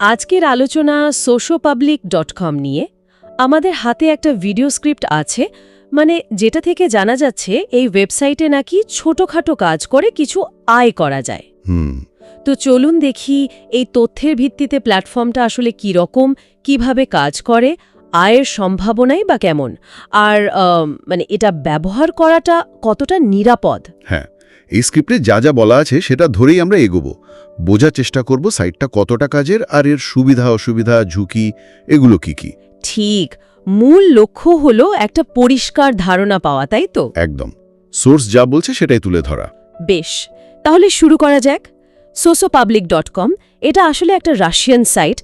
আজকের আলোচনা sociopublic.com নিয়ে। আমাদের হাতে একটা ভিডিও স্ক্রিপ্ট আছে, মানে যেটা থেকে জানা যাচ্ছে এই ওয়েবসাইটে নাকি ছোটখাটো কাজ করে কিছু আয় করা যায়। তো চলুন দেখি এই তথ্যের ভিত্তিতে প্ল্যাটফর্মটা আসলে কি রকম, কিভাবে কাজ করে, আয়ের সম্ভাবনাই বা কেমন, আর মানে এটা ব্যবহার করাটা কতটা নিরাপদ। হ্যাঁ, এই স্ক্রিপ্টে যা যা বলা আছে সেটা ধরেই আমরা এগোবো, বোঝার চেষ্টা করব সাইটটা কতটা কাজের আর এর সুবিধা অসুবিধা ঝুঁকি এগুলো কি কি। ঠিক, মূল লক্ষ্য হলো একটা পরিষ্কার ধারণা পাওয়া, তাই তো? একদম, সোর্স যা বলছে সেটাই তুলে ধরা। বেশ, তাহলে শুরু করা যাক। sociopublic.com এটা আসলে একটা Russian site,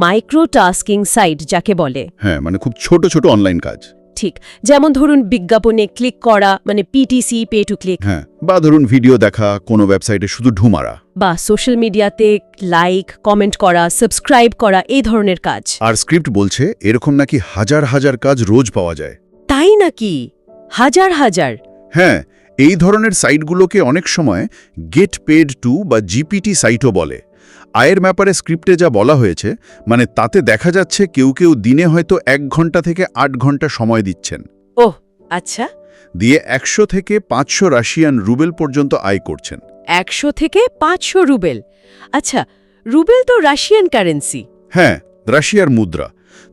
micro tasking site যাকে বলে। হ্যাঁ, মানে খুব ছোট ছোট অনলাইন কাজ। ঠিক, যেমন ধরুন বিজ্ঞাপনে ক্লিক করা, মানে পিটিসি, পে টু ক্লিক। হ্যাঁ, বা ধরুন ভিডিও দেখা, কোনো ওয়েবসাইটে শুধু ঢুমারা, বা সোশ্যাল মিডিয়াতে লাইক, কমেন্ট করা, সাবস্ক্রাইব করা, এই ধরনের কাজ। আর স্ক্রিপ্ট বলছে এরকম নাকি হাজার হাজার কাজ রোজ পাওয়া যায়। তাই নাকি? হাজার হাজার? হ্যাঁ, এই ধরনের সাইটগুলোকে অনেক সময় গেট পেড টু বা জিপিটি সাইটও বলে। আয়ের ব্যাপারে স্ক্রিপ্টে যা বলা হয়েছে, মানে তাতে দেখা যাচ্ছে কেউ কেউ দিনে হয়তো 1 ঘন্টা থেকে 8 ঘন্টা সময় দিচ্ছেন। ওহ, আচ্ছা। দিয়ে 100 থেকে 500 রাশিয়ান রুবেল পর্যন্ত আয় করছেন। 100 থেকে 500 রুবেল? আচ্ছা, রুবেল তো রাশিয়ান কারেন্সি। হ্যাঁ, রাশিয়ার মুদ্রা।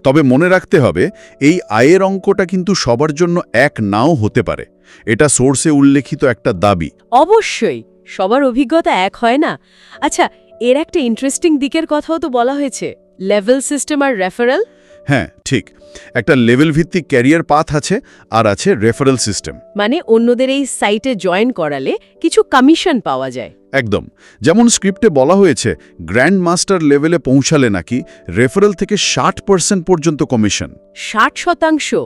তবে মনে রাখতে হবে এই আয়ের অঙ্কটা কিন্তু সবার জন্য এক নাও হতে পারে। এটা সোর্সে উল্লেখিত একটা দাবি। অবশ্যই, সবার অভিজ্ঞতা এক হয় না। আচ্ছা, এর একটা ইন্টারেস্টিং দিকের কথাও তো বলা হয়েছে, লেভেল সিস্টেম আর রেফারেল। হ্যাঁ, ঠিক, একটা লেভেল ভিত্তিক ক্যারিয়ার পাথ আছে আর আছে রেফারেল সিস্টেম। মানে অন্যদের এই সাইটে জয়েন করালে কিছু কমিশন পাওয়া যায়। একদম, যেমন স্ক্রিপ্টে বলা হয়েছে গ্র্যান্ড মাস্টার লেভেলে পৌঁছালে নাকি রেফারেল থেকে 60% পর্যন্ত কমিশন। 60%?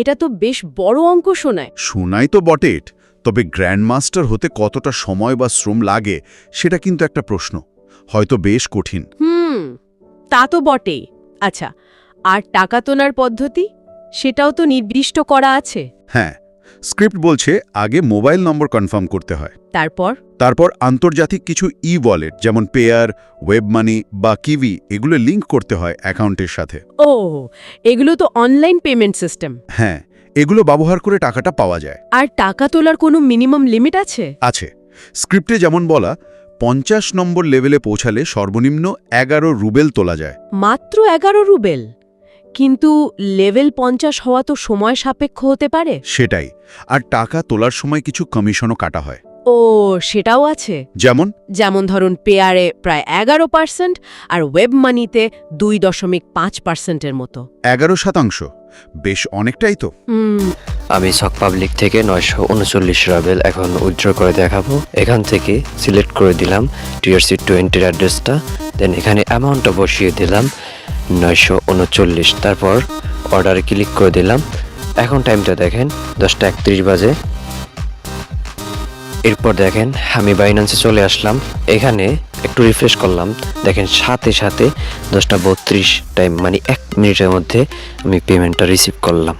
এটা তো বেশ বড় অঙ্ক শোনায়। শোনাই তো বটে, তবে গ্র্যান্ড মাস্টার হতে কতটা সময় বা শ্রম লাগে সেটা কিন্তু একটা প্রশ্ন, হয়তো বেশ কঠিন। তা তো বটেই। আচ্ছা, আর টাকা তোলার পদ্ধতি, সেটাও তো নির্দিষ্ট করা আছে। হ্যাঁ, স্ক্রিপ্ট বলছে আগে মোবাইল নম্বর কনফার্ম করতে হয়, তারপর আন্তর্জাতিক কিছু ওয়ালেট যেমন পেয়ার, ওয়েব মানি বা কিভি এগুলো লিংক করতে হয় অ্যাকাউন্টের সাথে। ও, এগুলো তো অনলাইন পেমেন্ট সিস্টেম। হ্যাঁ, এগুলো ব্যবহার করে টাকাটা পাওয়া যায়। আর টাকা তোলার কোনো মিনিমাম লিমিট আছে? আছে, স্ক্রিপ্টে যেমন বলা 50 নম্বর লেভেলে পৌঁছালে সর্বনিম্ন 11 রুবেল তোলা যায়। মাত্র 11 রুবেল? কিন্তু লেভেল 50 হওয়া তো সময় সাপেক্ষ হতে পারে। সেটাই, আর টাকা তোলার সময় কিছু কমিশনও কাটা হয়। ও, সেটাও আছে। যেমন ধরুন পেয়ারে প্রায় 11% আর ওয়েব মানিতে 2.5%-এর মতো। 11%? বেশ অনেকটাই তো। আমি সক পাবলিক থেকে 939 রাবেল এখন উইথড্র করে দেখাবো। এখান থেকে সিলেক্ট করে দিলাম TRC20 অ্যাড্রেসটা, দেন এখানে অ্যামাউন্টটা বসিয়ে দিলাম 939, তারপর অর্ডারে ক্লিক করে দিলাম। এখন টাইমটা দেখেন 10:31 বাজে। এরপর দেখেন আমি বাইন্যান্সে চলে আসলাম, এখানে একটু রিফ্রেশ করলাম, দেখেন সাথে সাথে 10:32 টাইম, মানে 1 মিনিটের মধ্যে আমি পেমেন্টটা রিসিভ করলাম।